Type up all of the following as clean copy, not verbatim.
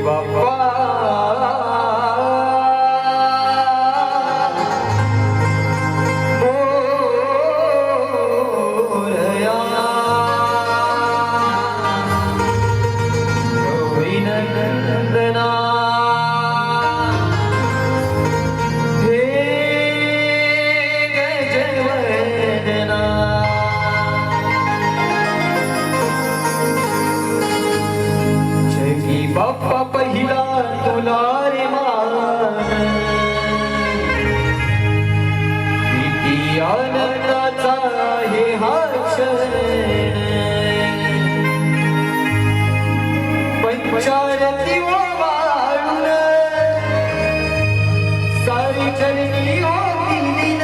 बाप्पा पहिला तुला रे मान, किती आनंदाचा हे हा क्षण, पंचारती वाळून सारी चरणी होती दिन,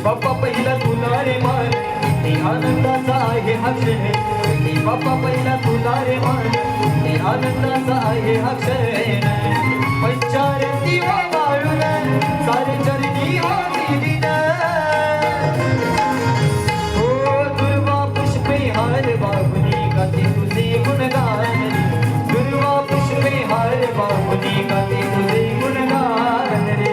बाप्पा पहिला तुला रे मान, किती आनंदाचा आहे हा क्षण, बाप्पा पहिला तुला रे मान, किती आनंदाचा आहे हा क्षण, पंचारती वाळून सारे चरणी होती दिन, हो दुर्वा पुष्पे हार बाहुली गाते तुझे गुणगान, दुर्वा पुष्पे हार बाहुली गाते तुझे गुणगान रे.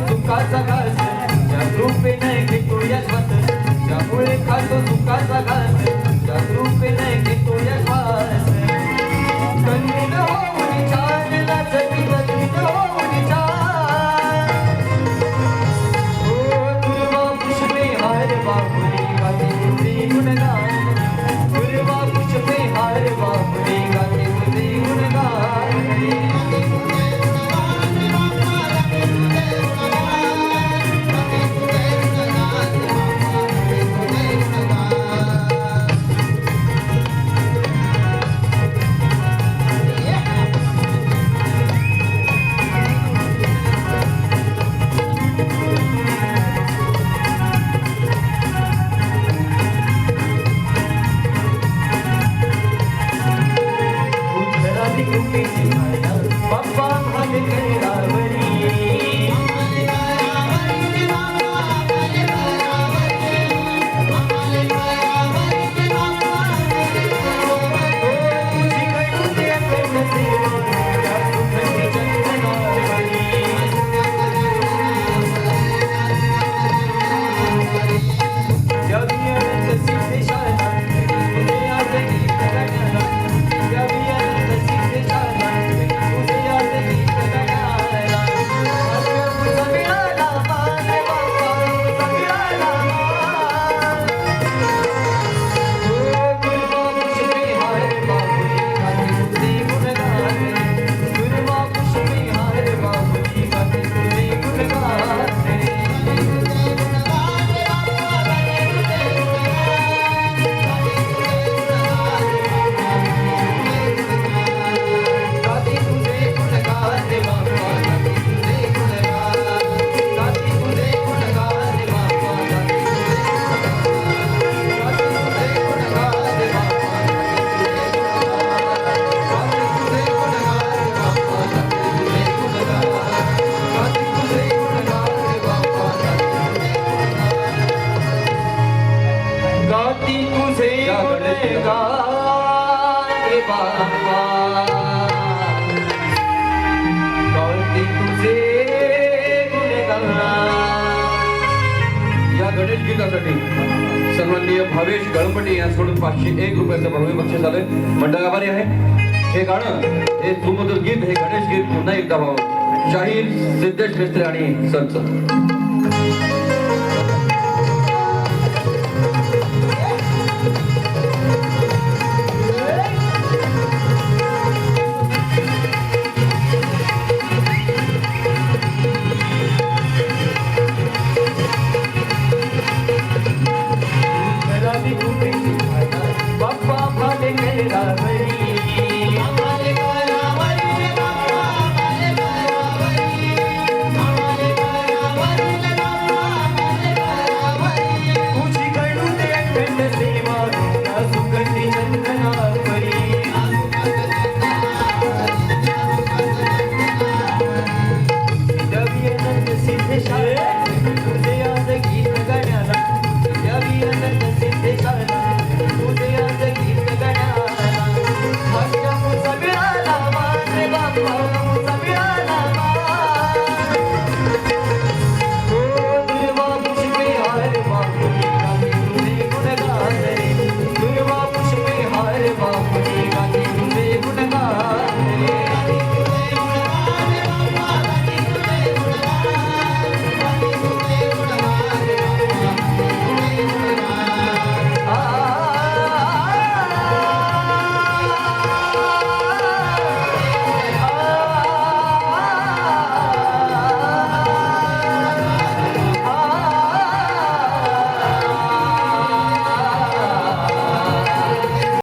सुखाचा घास ज्या कृपेने घेतो यशवंत, ज्यामुळे खातो सुखाचा घास ज्या कृपेने घेतो यशवंत, कंदील होऊन छान नाचती कंदील होऊन छान, हो दुर्वा पुष्पे हार बाहुली गाते तुझे गुणगान, दुर्वा पुष्पे हार बाहुली गाते तुझे गुणगान. गाती तुझे गुणगान रे बाबा, गाती तुझे गुणगान. या गणेश गीतासाठी सन्माननीय भावेश गळपटे यांच्याकडून 501 रुपयाचं भव्य बक्षीस आलंय. मंडळ आभारी आहे. हे गाणं, हे सुमधुर गीत, हे गणेश गीत पुन्हा एकदा व्हावं. शाहीर सिद्धेश मिस्त्री आणि संच. घरावी